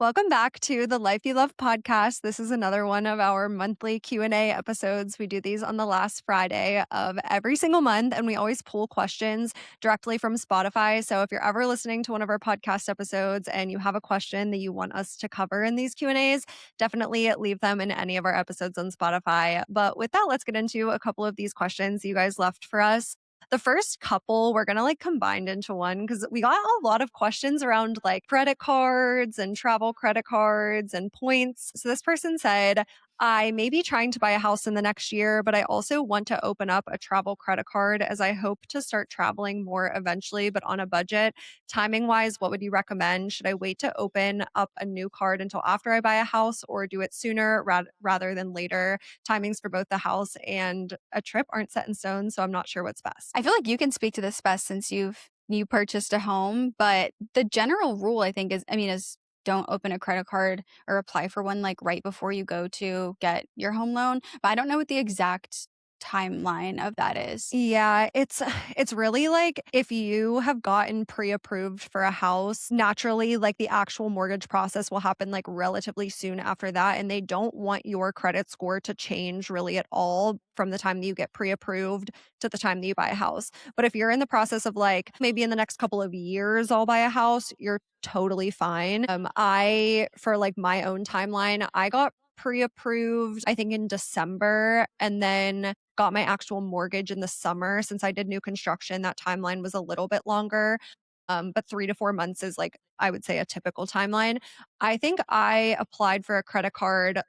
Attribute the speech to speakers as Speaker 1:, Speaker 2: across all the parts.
Speaker 1: Welcome back to the Life You Love podcast. This is another one of our monthly Q&A episodes. We do these on the last Friday of every single month, and we always pull questions directly from Spotify. So if you're ever listening to one of our podcast episodes and you have a question that you want us to cover in these Q&As, definitely leave them in any of our episodes on Spotify. But with that, let's get into a couple of these questions you guys left for us. The first couple we're gonna combine into one because we got a lot of questions around credit cards and travel credit cards and points. So this person said, I may be trying to buy a house in the next year, but I also want to open up a travel credit card as I hope to start traveling more eventually, but on a budget. Timing wise, what would you recommend? Should I wait to open up a new card until after I buy a house or do it sooner rather than later? Timings for both the house and a trip aren't set in stone, so I'm not sure what's best.
Speaker 2: I feel like you can speak to this best since you purchased a home, but the general rule I think is don't open a credit card or apply for one right before you go to get your home loan. But I don't know what the exact timeline of that is.
Speaker 1: Yeah, it's really if you have gotten pre-approved for a house, naturally the actual mortgage process will happen relatively soon after that, and they don't want your credit score to change really at all from the time that you get pre-approved to the time that you buy a house. But if you're in the process of maybe in the next couple of years I'll buy a house, you're totally fine. I for my own timeline, I got pre-approved I think in December and then got my actual mortgage in the summer. Since I did new construction, that timeline was a little bit longer. But 3 to 4 months is I would say a typical timeline. I think I applied for a credit card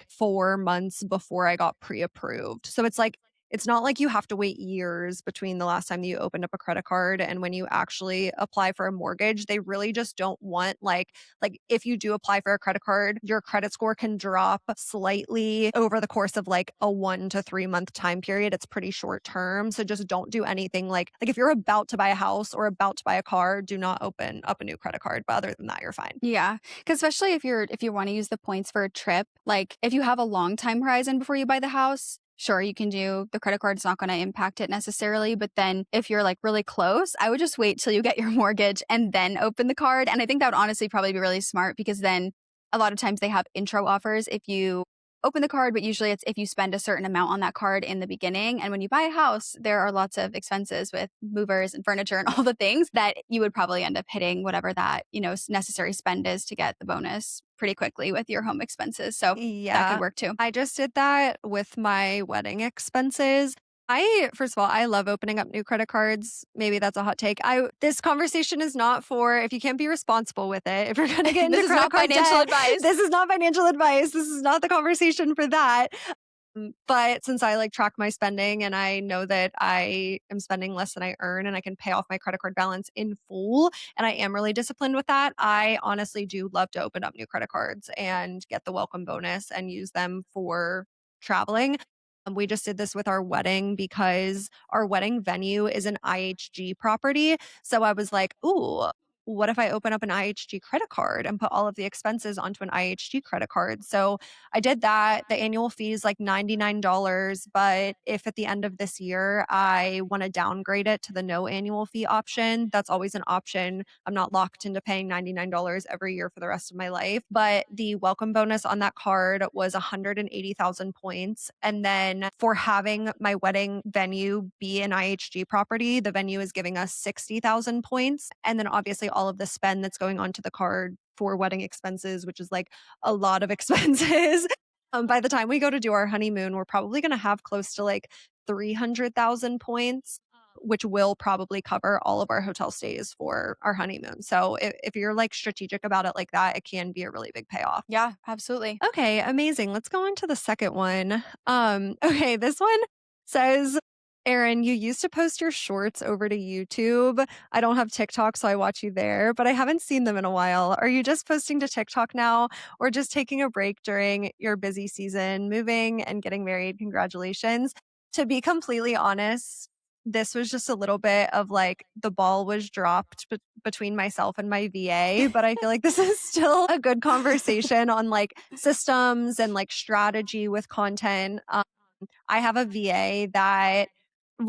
Speaker 1: 4 months before I got pre-approved. So it's not like you have to wait years between the last time that you opened up a credit card and when you actually apply for a mortgage. They really just don't want if you do apply for a credit card, your credit score can drop slightly over the course of a 1 to 3 month time period. It's pretty short term. So just don't do anything if you're about to buy a house or about to buy a car, do not open up a new credit card. But other than that, you're fine.
Speaker 2: Yeah, because especially if you want to use the points for a trip, if you have a long time horizon before you buy the house, sure, you can do the credit card's not going to impact it necessarily. But then if you're really close, I would just wait till you get your mortgage and then open the card. And I think that would honestly probably be really smart because then a lot of times they have intro offers if you open the card, but usually it's if you spend a certain amount on that card in the beginning. And when you buy a house, there are lots of expenses with movers and furniture and all the things that you would probably end up hitting whatever that, necessary spend is to get the bonus pretty quickly with your home expenses. So that
Speaker 1: Yeah,
Speaker 2: could work too.
Speaker 1: I just did that with my wedding expenses. First of all, I love opening up new credit cards. Maybe that's a hot take. This conversation is not for if you can't be responsible with it. If you're going to get into
Speaker 2: This is
Speaker 1: credit
Speaker 2: not
Speaker 1: card
Speaker 2: financial
Speaker 1: debt,
Speaker 2: advice.
Speaker 1: this is not financial advice. This is not the conversation for that. But since I track my spending and I know that I am spending less than I earn and I can pay off my credit card balance in full, and I am really disciplined with that, I honestly do love to open up new credit cards and get the welcome bonus and use them for traveling. We just did this with our wedding because our wedding venue is an IHG property. So I was like, ooh, what if I open up an IHG credit card and put all of the expenses onto an IHG credit card? So I did that. The annual fee is $99. But if at the end of this year I want to downgrade it to the no annual fee option, that's always an option. I'm not locked into paying $99 every year for the rest of my life. But the welcome bonus on that card was 180,000 points. And then for having my wedding venue be an IHG property, the venue is giving us 60,000 points. And then obviously all of the spend that's going onto the card for wedding expenses, which is a lot of expenses. By the time we go to do our honeymoon, we're probably going to have close to 300,000 points, which will probably cover all of our hotel stays for our honeymoon. So if you're strategic about it like that, it can be a really big payoff.
Speaker 2: Yeah, absolutely.
Speaker 1: Okay, amazing. Let's go on to the second one. Okay, this one says, Erin, you used to post your shorts over to YouTube. I don't have TikTok, so I watch you there, but I haven't seen them in a while. Are you just posting to TikTok now or just taking a break during your busy season, moving and getting married? Congratulations. To be completely honest, this was just a little bit of the ball was dropped between myself and my VA, but I feel like this is still a good conversation on systems and strategy with content. I have a VA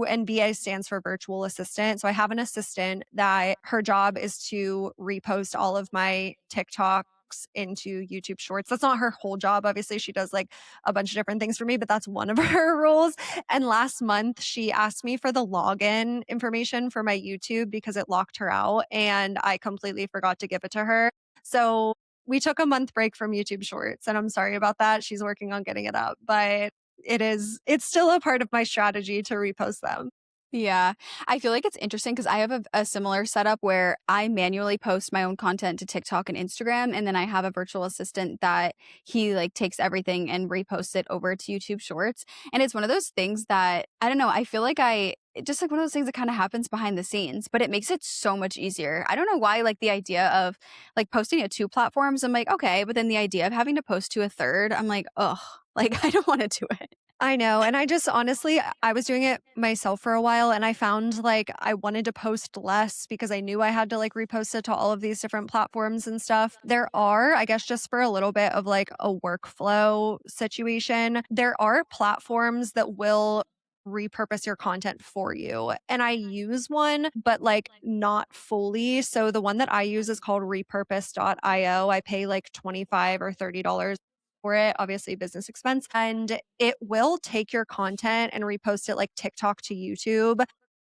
Speaker 1: and VA stands for virtual assistant. So I have an assistant that her job is to repost all of my TikTok TikToks into YouTube Shorts. That's not her whole job. Obviously, she does like a bunch of different things for me, but that's one of her roles. And last month, she asked me for the login information for my YouTube because it locked her out, and I completely forgot to give it to her. So we took a month break from YouTube Shorts, and I'm sorry about that. She's working on getting it up, but it's still a part of my strategy to repost them.
Speaker 2: Yeah. I feel like it's interesting because I have a similar setup where I manually post my own content to TikTok and Instagram, and then I have a virtual assistant that he like takes everything and reposts it over to YouTube Shorts. And it's one of those things that I don't know, I feel like it's just like one of those things that kind of happens behind the scenes, but it makes it so much easier. I don't know why, like the idea of like posting to two platforms, I'm like, okay, but then the idea of having to post to a third, I'm like, oh, like I don't want to do it.
Speaker 1: I know, and I just honestly I was doing it myself for a while, and I found, like, I wanted to post less because I knew I had to, like, repost it to all of these different platforms and stuff. There are, I guess, just for a little bit of, like, a workflow situation, there are platforms that will repurpose your content for you, and I use one, but, like, not fully. So the one that I use is called repurpose.io. I pay, like, 25 or $30 for it, obviously business expense, and it will take your content and repost it like TikTok to YouTube.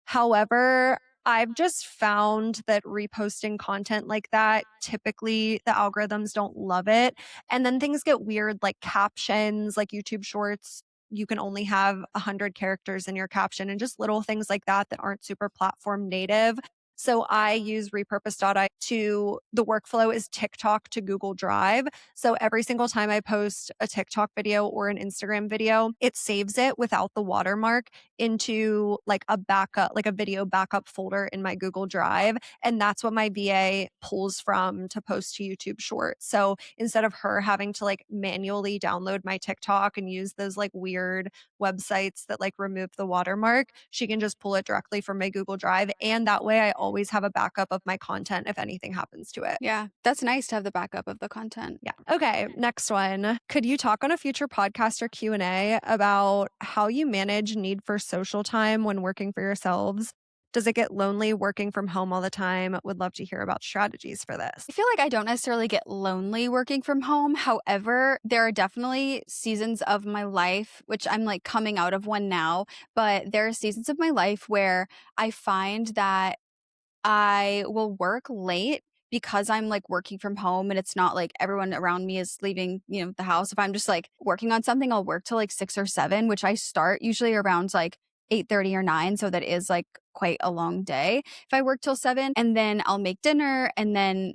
Speaker 1: However, I've just found that reposting content like that, typically the algorithms don't love it. And then things get weird, like captions, like YouTube Shorts. You can only have 100 characters in your caption and just little things like that that aren't super platform native. So I use repurpose.io to the workflow is TikTok to Google Drive. So every single time I post a TikTok video or an Instagram video, it saves it without the watermark into like a backup, like a video backup folder in my Google Drive. And that's what my VA pulls from to post to YouTube Shorts. So instead of her having to like manually download my TikTok and use those like weird websites that like remove the watermark, she can just pull it directly from my Google Drive. And that way I always have a backup of my content if anything happens to it.
Speaker 2: Yeah. That's nice to have the backup of the content.
Speaker 1: Yeah. Okay, next one. Could you talk on a future podcast or Q&A about how you manage need for social time when working for yourselves? Does it get lonely working from home all the time? Would love to hear about strategies for this.
Speaker 2: I feel like I don't necessarily get lonely working from home. However, there are definitely seasons of my life, which I'm like coming out of one now, but there are seasons of my life where I find that I will work late because I'm like working from home and it's not like everyone around me is leaving, the house. If I'm just like working on something, I'll work till like 6 or 7, which I start usually around like 8:30 or 9, so that is like quite a long day. If I work till 7 and then I'll make dinner and then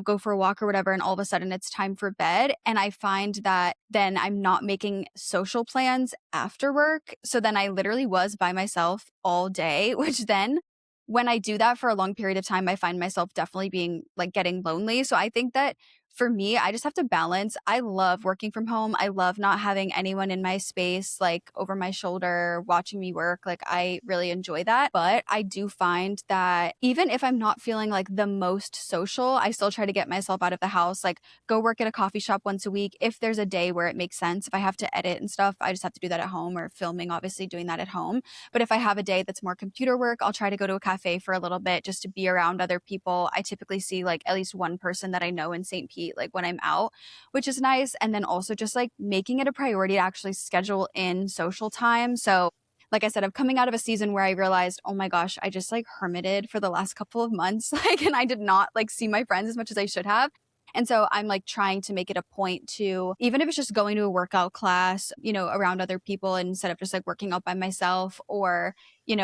Speaker 2: go for a walk or whatever, and all of a sudden it's time for bed. And I find that then I'm not making social plans after work. So then I literally was by myself all day, which then when I do that for a long period of time, I find myself definitely being like getting lonely. So I think that for me, I just have to balance. I love working from home. I love not having anyone in my space, like over my shoulder, watching me work. Like, I really enjoy that. But I do find that even if I'm not feeling like the most social, I still try to get myself out of the house, like go work at a coffee shop once a week. If there's a day where it makes sense, if I have to edit and stuff, I just have to do that at home, or filming, obviously doing that at home. But if I have a day that's more computer work, I'll try to go to a cafe for a little bit just to be around other people. I typically see like at least one person that I know in St. Pete, like when I'm out, which is nice. And then also just like making it a priority to actually schedule in social time. So, like I said, I'm coming out of a season where I realized, oh my gosh, I just like hermited for the last couple of months. Like, and I did not like see my friends as much as I should have. And so I'm like trying to make it a point to, even if it's just going to a workout class, around other people instead of just like working out by myself, or,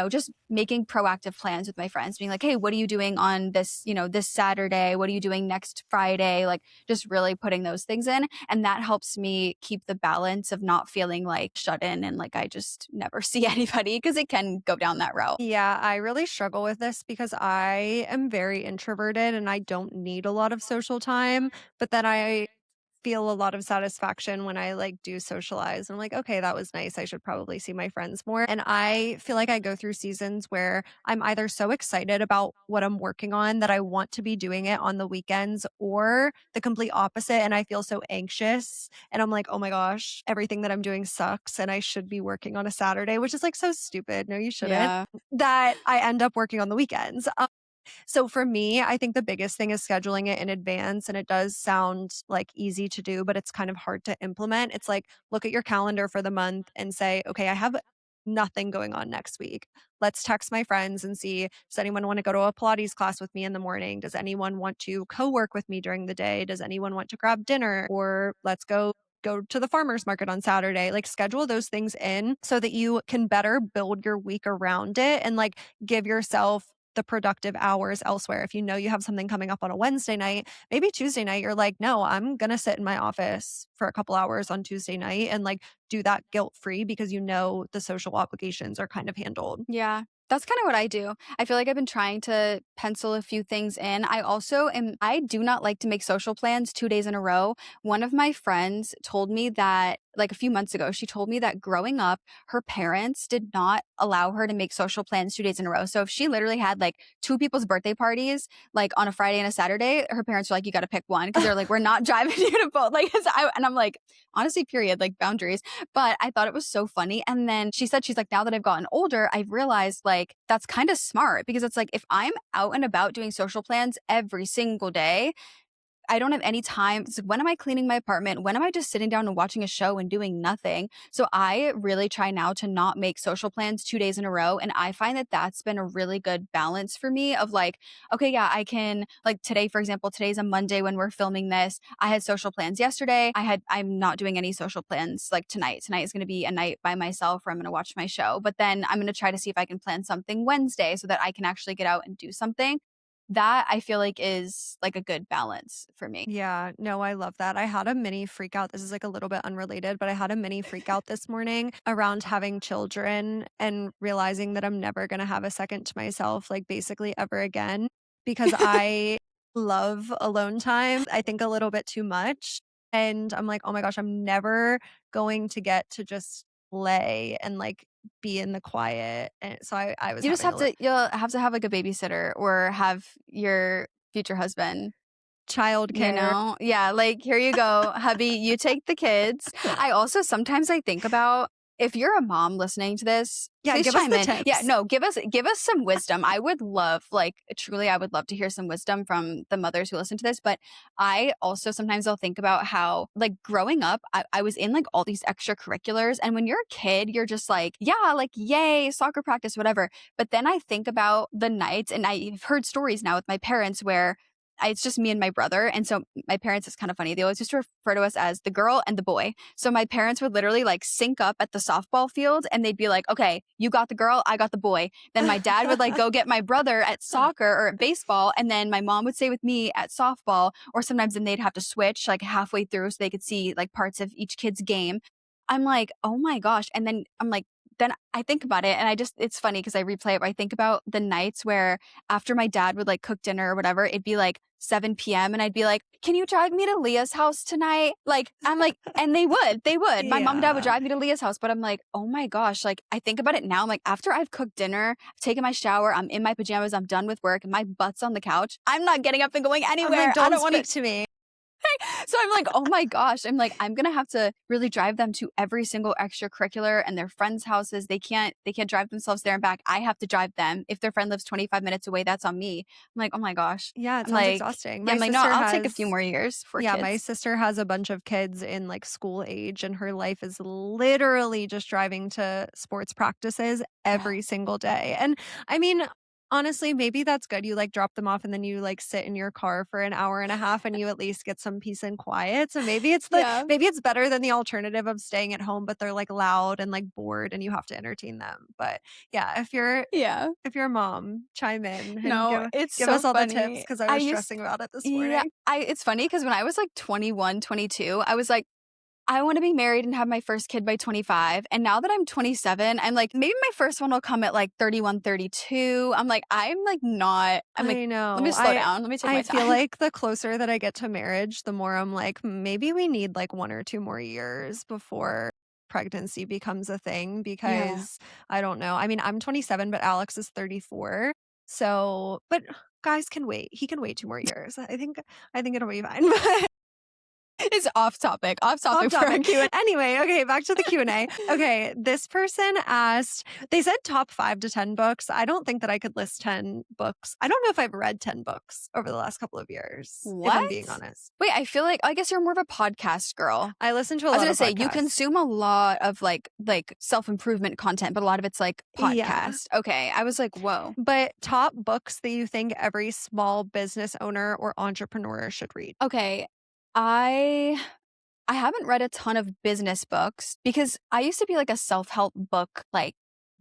Speaker 2: just making proactive plans with my friends, being like, hey, what are you doing on this, this Saturday? What are you doing next Friday? Like just really putting those things in. And that helps me keep the balance of not feeling like shut in and like I just never see anybody, because it can go down that route.
Speaker 1: Yeah, I really struggle with this because I am very introverted and I don't need a lot of social time, but then I feel a lot of satisfaction when I like do socialize. I'm like, okay, that was nice. I should probably see my friends more. And I feel like I go through seasons where I'm either so excited about what I'm working on that I want to be doing it on the weekends, or the complete opposite. And I feel so anxious and I'm like, oh my gosh, everything that I'm doing sucks and I should be working on a Saturday, which is like so stupid. No, you shouldn't.
Speaker 2: Yeah.
Speaker 1: That I end up working on the weekends. So for me, I think the biggest thing is scheduling it in advance, and it does sound like easy to do, but it's kind of hard to implement. It's like look at your calendar for the month and say, "Okay, I have nothing going on next week. Let's text my friends and see, does anyone want to go to a Pilates class with me in the morning? Does anyone want to co-work with me during the day? Does anyone want to grab dinner or let's go to the farmers market on Saturday?" Like schedule those things in so that you can better build your week around it and like give yourself the productive hours elsewhere. If you know you have something coming up on a Wednesday night, maybe Tuesday night, you're like, no, I'm going to sit in my office for a couple hours on Tuesday night and like do that guilt free because you know the social obligations are kind of handled.
Speaker 2: Yeah. That's kind of what I do. I feel like I've been trying to pencil a few things in. I do not like to make social plans 2 days in a row. One of my friends told me that, like a few months ago, she told me that growing up, her parents did not allow her to make social plans 2 days in a row. So if she literally had like two people's birthday parties, like on a Friday and a Saturday, her parents were like, you got to pick one because they're like, we're not driving you to both. And I'm like, honestly, period, like boundaries. But I thought it was so funny. And then she said, she's like, now that I've gotten older, I've realized like that's kind of smart because it's like if I'm out and about doing social plans every single day, I don't have any time. It's like, when am I cleaning my apartment? When am I just sitting down and watching a show and doing nothing? So I really try now to not make social plans 2 days in a row. And I find that that's been a really good balance for me of like, okay, yeah, I can, like today, for example, today's a Monday when we're filming this. I had social plans yesterday. I'm not doing any social plans like tonight. Tonight is going to be a night by myself where I'm going to watch my show. But then I'm going to try to see if I can plan something Wednesday so that I can actually get out and do something. That I feel like is like a good balance for me.
Speaker 1: Yeah, no, I love that. I had a mini freak out. This is like a little bit unrelated, but I had a mini freak out this morning around having children and realizing that I'm never going to have a second to myself, like basically ever again, because I love alone time. I think a little bit too much. And I'm like, oh my gosh, I'm never going to get to just play and like be in the quiet. And so I was
Speaker 2: You just
Speaker 1: having
Speaker 2: have
Speaker 1: a
Speaker 2: to you'll have to have, like, a babysitter or have your future husband, you
Speaker 1: childcare.
Speaker 2: know? Yeah, like, "Here you go, hubby, you take the kids." I also sometimes I think about if you're a mom listening to this,
Speaker 1: Yeah,
Speaker 2: please
Speaker 1: give us
Speaker 2: chime
Speaker 1: the
Speaker 2: in. Yeah,
Speaker 1: tips.
Speaker 2: no, give us some wisdom. I would love, like, truly, I would love to hear some wisdom from the mothers who listen to this, but I also sometimes I'll think about how, like, growing up, I was in, like, all these extracurriculars, and when you're a kid, you're just like, "Yeah, like, yay, soccer practice, whatever." But then I think about the nights, and I've heard stories now with my parents where it's just me and my brother. And so my parents, it's kind of funny. They always used to refer to us as the girl and the boy. So my parents would literally like sync up at the softball field and they'd be like, okay, you got the girl, I got the boy. Then my dad would like go get my brother at soccer or at baseball. And then my mom would stay with me at softball. Or sometimes then they'd have to switch like halfway through so they could see like parts of each kid's game. I'm like, oh my gosh. And then I'm like, then I think about it and it's funny because I replay it. I think about the nights where after my dad would like cook dinner or whatever, it'd be like 7 p.m. and I'd be like, can you drive me to Leah's house tonight? Like, I'm like, and they would. My mom and dad would
Speaker 1: Yeah.
Speaker 2: drive me to Leah's house, but I'm like, oh my gosh. Like, I think about it now. I'm like, after I've cooked dinner, I've taken my shower, I'm in my pajamas, I'm done with work, and my butt's on the couch. I'm not getting up and going
Speaker 1: I'm
Speaker 2: anywhere.
Speaker 1: like,
Speaker 2: I
Speaker 1: "Don't
Speaker 2: don't want to.
Speaker 1: speak to me."
Speaker 2: So I'm like, oh my gosh. I'm like, I'm gonna have to really drive them to every single extracurricular and their friends' houses. They can't drive themselves there and back. I have to drive them. If their friend lives 25 minutes away, that's on me. I'm like, oh my gosh.
Speaker 1: Yeah, it
Speaker 2: I'm
Speaker 1: sounds
Speaker 2: like,
Speaker 1: exhausting.
Speaker 2: yeah,
Speaker 1: My
Speaker 2: I'm like, no,
Speaker 1: sister
Speaker 2: I'll take a few
Speaker 1: has
Speaker 2: more years for
Speaker 1: Yeah, my
Speaker 2: kids.
Speaker 1: sister has a bunch of kids in, like, school age, and her life is literally just driving to sports practices
Speaker 2: Yeah.
Speaker 1: every single day, and, I mean, honestly, maybe that's good. You, like, drop them off, and then you, like, sit in your car for an hour and a half, and you at least get some peace and quiet, so
Speaker 2: Yeah.
Speaker 1: maybe it's better than the alternative of staying at home, but they're, like, loud and, like, bored, and you have to entertain them, but, yeah,
Speaker 2: Yeah.
Speaker 1: if you're a mom, chime in and
Speaker 2: No, it's
Speaker 1: give
Speaker 2: so
Speaker 1: us all the tips
Speaker 2: funny.
Speaker 1: because I
Speaker 2: I
Speaker 1: was
Speaker 2: used
Speaker 1: stressing about it this
Speaker 2: yeah,
Speaker 1: morning.
Speaker 2: it's funny because when I was like 21, 22, I was like, I want to be married and have my first kid by 25. And now that I'm 27, I'm like, maybe my first one will come at like 31, 32. I'm like,
Speaker 1: I
Speaker 2: let me
Speaker 1: know.
Speaker 2: slow down. Let me take
Speaker 1: I
Speaker 2: my
Speaker 1: feel
Speaker 2: time.
Speaker 1: like the closer that I get to marriage, the more I'm like, maybe we need like 1 or 2 more years before pregnancy becomes a thing
Speaker 2: Yeah.
Speaker 1: because I don't know. I mean, I'm 27, but Alex is 34. So, but guys can wait. He can wait 2 more years. I think it'll be fine.
Speaker 2: It's off topic
Speaker 1: Off
Speaker 2: for our
Speaker 1: topic.
Speaker 2: Q&A.
Speaker 1: Anyway, okay, back to the Q&A. Okay, this person asked, they said top 5 to 10 books. I don't think that I could list 10 books. I don't know if I've read 10 books over the last couple of years, if I'm being
Speaker 2: What?
Speaker 1: honest.
Speaker 2: Wait, I feel like I guess you're more of a podcast girl.
Speaker 1: I listen to a
Speaker 2: I was
Speaker 1: lot
Speaker 2: gonna
Speaker 1: of
Speaker 2: say you
Speaker 1: podcasts.
Speaker 2: consume a lot of like self-improvement content, but a lot of it's like
Speaker 1: Yeah.
Speaker 2: podcast. Okay. I was like, whoa.
Speaker 1: But top books that you think every small business owner or entrepreneur should read.
Speaker 2: Okay. I haven't read a ton of business books because I used to be like a self-help book like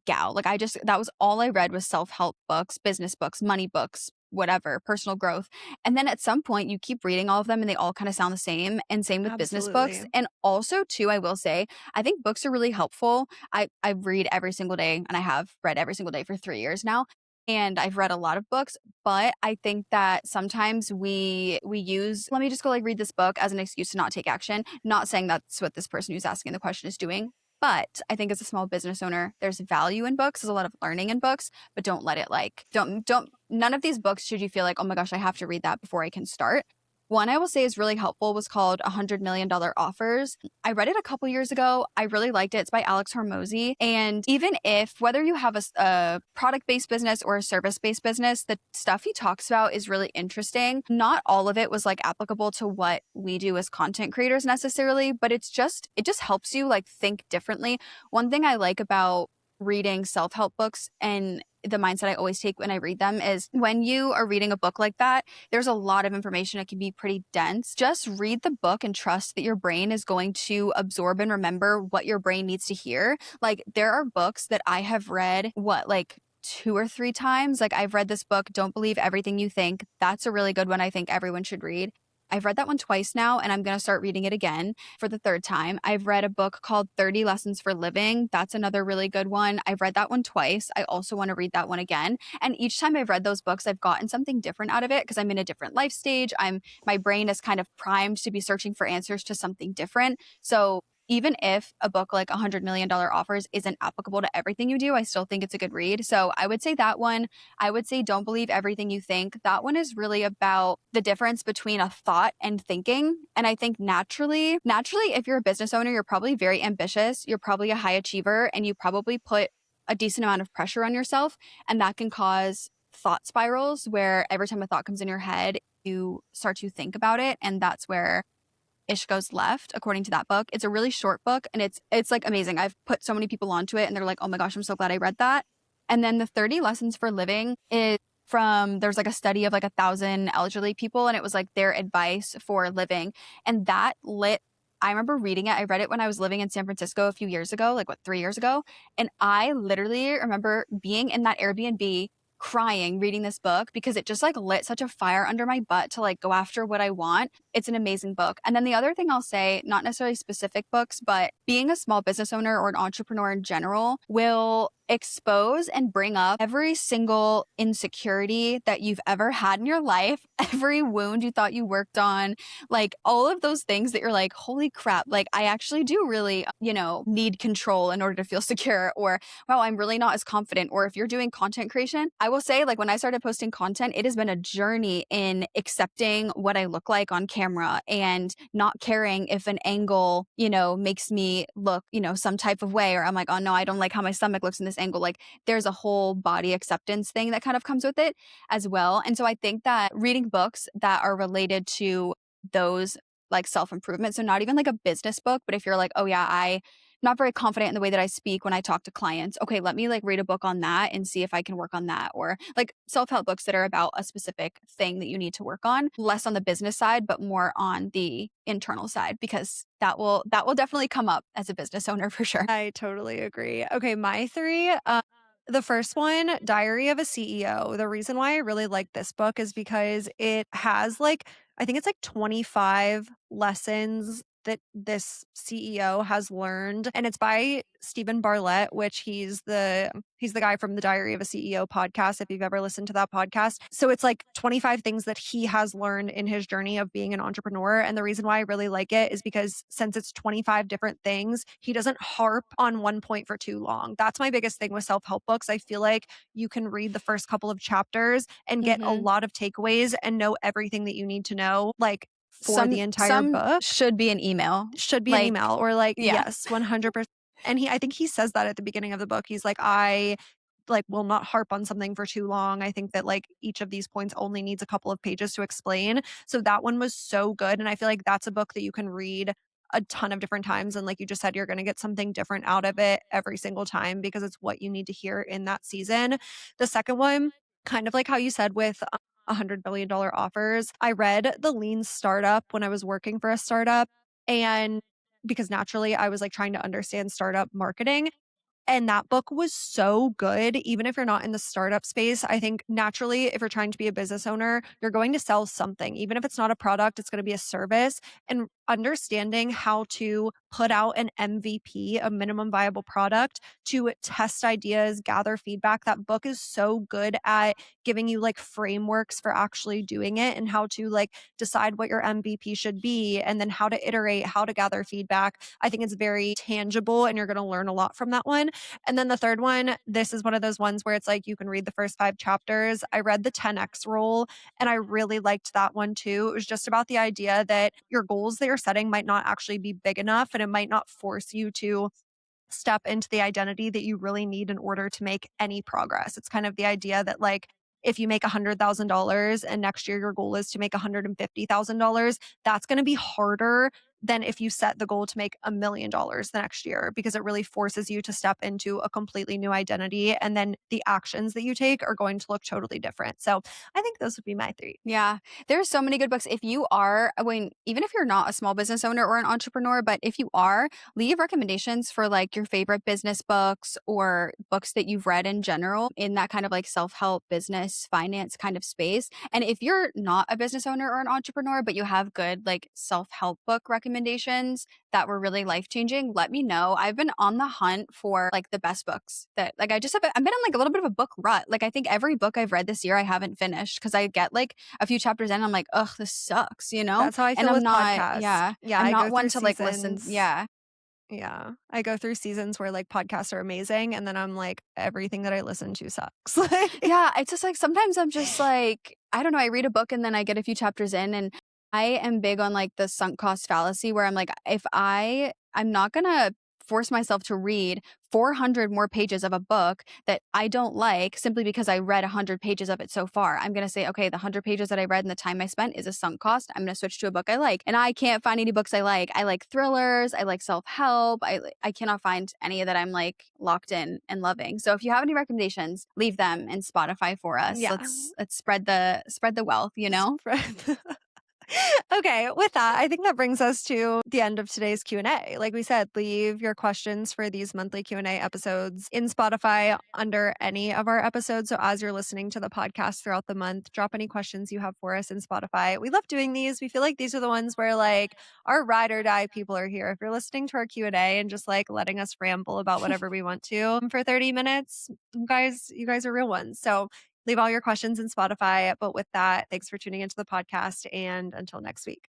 Speaker 2: gal. Like that was all I read was self-help books, business books, money books, whatever, personal growth. And then at some point you keep reading all of them and they all kind of sound the same. And same with business books.
Speaker 1: Absolutely.
Speaker 2: And also too, I will say, I think books are really helpful. I read every single day and I have read every single day for 3 years now. And I've read a lot of books, but I think that sometimes we use let me just go like read this book as an excuse to not take action. Not saying that's what this person who's asking the question is doing, but I think as a small business owner, there's value in books. There's a lot of learning in books, but don't let it like don't none of these books should you feel like, oh my gosh, I have to read that before I can start. One I will say is really helpful was called $100 Million Offers. I read it a couple years ago. I really liked it. It's by Alex Hormozy. And even if, whether you have a product-based business or a service-based business, the stuff he talks about is really interesting. Not all of it was like applicable to what we do as content creators necessarily, but it just helps you like think differently. One thing I like about reading self-help books and the mindset I always take when I read them is when you are reading a book like that, there's a lot of information. It can be pretty dense. Just read the book and trust that your brain is going to absorb and remember what your brain needs to hear. Like there are books that I have read, like 2 or 3 times. Like I've read this book, Don't Believe Everything You Think. That's a really good one I think everyone should read. I've read that one twice now, and I'm going to start reading it again for the 3rd time. I've read a book called 30 Lessons for Living. That's another really good one. I've read that one twice. I also want to read that one again. And each time I've read those books, I've gotten something different out of it because I'm in a different life stage. My brain is kind of primed to be searching for answers to something different. So even if a book like $100 Million Offers isn't applicable to everything you do, I still think it's a good read. So I would say that one. I would say Don't Believe Everything You Think. That one is really about the difference between a thought and thinking. And I think naturally, if you're a business owner, you're probably very ambitious. You're probably a high achiever and you probably put a decent amount of pressure on yourself. And that can cause thought spirals where every time a thought comes in your head, you start to think about it. And that's where ish goes left, according to that book. It's a really short book and it's like amazing. I've put so many people onto it and they're like, oh my gosh, I'm so glad I read that. And then the 30 Lessons for Living is there's like a study of like 1,000 elderly people and it was like their advice for living. And I remember reading it. I read it when I was living in San Francisco a few years ago, 3 years ago. And I literally remember being in that Airbnb crying reading this book because it just like lit such a fire under my butt to like go after what I want. It's an amazing book. And then the other thing I'll say, not necessarily specific books, but being a small business owner or an entrepreneur in general will expose and bring up every single insecurity that you've ever had in your life, every wound you thought you worked on, like all of those things that you're like, holy crap, like I actually do really, need control in order to feel secure, or wow, I'm really not as confident. Or if you're doing content creation, I will say like when I started posting content, it has been a journey in accepting what I look like on camera and not caring if an angle, makes me look, some type of way, or I'm like, oh no, I don't like how my stomach looks in this angle. Like there's a whole body acceptance thing that kind of comes with it as well. And so I think that reading books that are related to those like self-improvement, so not even like a business book, but if you're like, oh yeah, I'm not very confident in the way that I speak when I talk to clients. Okay, let me like read a book on that and see if I can work on that. Or like self-help books that are about a specific thing that you need to work on, less on the business side, but more on the internal side, because that will definitely come up as a business owner for sure.
Speaker 1: I totally agree. Okay, my 3, the first one, Diary of a CEO. The reason why I really like this book is because it has I think it's 25 lessons that this CEO has learned, and it's by Stephen Bartlett, which he's the guy from the Diary of a CEO podcast, if you've ever listened to that podcast. So it's 25 things that he has learned in his journey of being an entrepreneur. And the reason why I really like it is because since it's 25 different things, he doesn't harp on one point for too long. That's my biggest thing with self-help books. I feel like you can read the first couple of chapters and get a lot of takeaways and know everything that you need to know, for the entire
Speaker 2: Some
Speaker 1: book
Speaker 2: should be an email.
Speaker 1: should be an
Speaker 2: Like,
Speaker 1: email or like,
Speaker 2: yeah.
Speaker 1: yes, 100%. And I think he says that at the beginning of the book. He's like, I like will not harp on something for too long. I think that like each of these points only needs a couple of pages to explain. So that one was so good. And I feel like that's a book that you can read a ton of different times. And like you just said, you're going to get something different out of it every single time because it's what you need to hear in that season. The second one, kind of like how you said with $100 billion offers, I read The Lean Startup when I was working for a startup. And because naturally I was like trying to understand startup marketing. And that book was so good, even if you're not in the startup space. I think naturally, if you're trying to be a business owner, you're going to sell something. Even if it's not a product, it's going to be a service. And understanding how to put out an MVP, a minimum viable product, to test ideas, gather feedback. That book is so good at giving you like frameworks for actually doing it and how to like decide what your MVP should be and then how to iterate, how to gather feedback. I think it's very tangible and you're going to learn a lot from that one. And then the third one, this is one of those ones where it's like you can read the first 5 chapters. I read the 10X rule and I really liked that one too. It was just about the idea that your goals that you're setting might not actually be big enough and it might not force you to step into the identity that you really need in order to make any progress. It's kind of the idea that like if you make $100,000 and next year your goal is to make $150,000, that's going to be harder than if you set the goal to make $1 million the next year because it really forces you to step into a completely new identity and then the actions that you take are going to look totally different. So I think those would be my 3.
Speaker 2: Yeah, there's so many good books. If you are, when even if you're not a small business owner or an entrepreneur, but if you are, leave recommendations for like your favorite business books or books that you've read in general in that kind of like self-help business finance kind of space. And if you're not a business owner or an entrepreneur, but you have good like self-help book recommendations that were really life-changing, let me know. I've been on the hunt for like the best books that like I've been on like a little bit of a book rut. Like I think every book I've read this year I haven't finished because I get like a few chapters in, I'm like, ugh, this sucks, you know?
Speaker 1: That's how I
Speaker 2: And
Speaker 1: feel with podcasts. Yeah,
Speaker 2: I'm
Speaker 1: I
Speaker 2: not
Speaker 1: go
Speaker 2: one
Speaker 1: through
Speaker 2: to like listen.
Speaker 1: seasons.
Speaker 2: Yeah.
Speaker 1: Yeah, I go through seasons where like podcasts are amazing and then I'm like everything that I listen to sucks. Like
Speaker 2: Yeah. It's just like sometimes I'm just like, I don't know, I read a book and then I get a few chapters in and I am big on like the sunk cost fallacy where I'm like, if I'm not gonna force myself to read 400 more pages of a book that I don't like simply because I read 100 pages of it so far. I'm going to say, okay, the 100 pages that I read and the time I spent is a sunk cost. I'm going to switch to a book I like. And I can't find any books I like. I like thrillers. I like self-help. I cannot find any that I'm like locked in and loving. So if you have any recommendations, leave them in Spotify for us.
Speaker 1: yeah.
Speaker 2: Let's spread the wealth, you know?
Speaker 1: Spread. Okay, with that, I think that brings us to the end of today's Q&A. Like we said, leave your questions for these monthly Q&A episodes in Spotify under any of our episodes. So as you're listening to the podcast throughout the month, drop any questions you have for us in Spotify. We love doing these. We feel like these are the ones where like our ride or die people are here. If you're listening to our Q&A and just like letting us ramble about whatever we want to for 30 minutes, you guys are real ones. So leave all your questions in Spotify. But with that, thanks for tuning into the podcast. And until next week.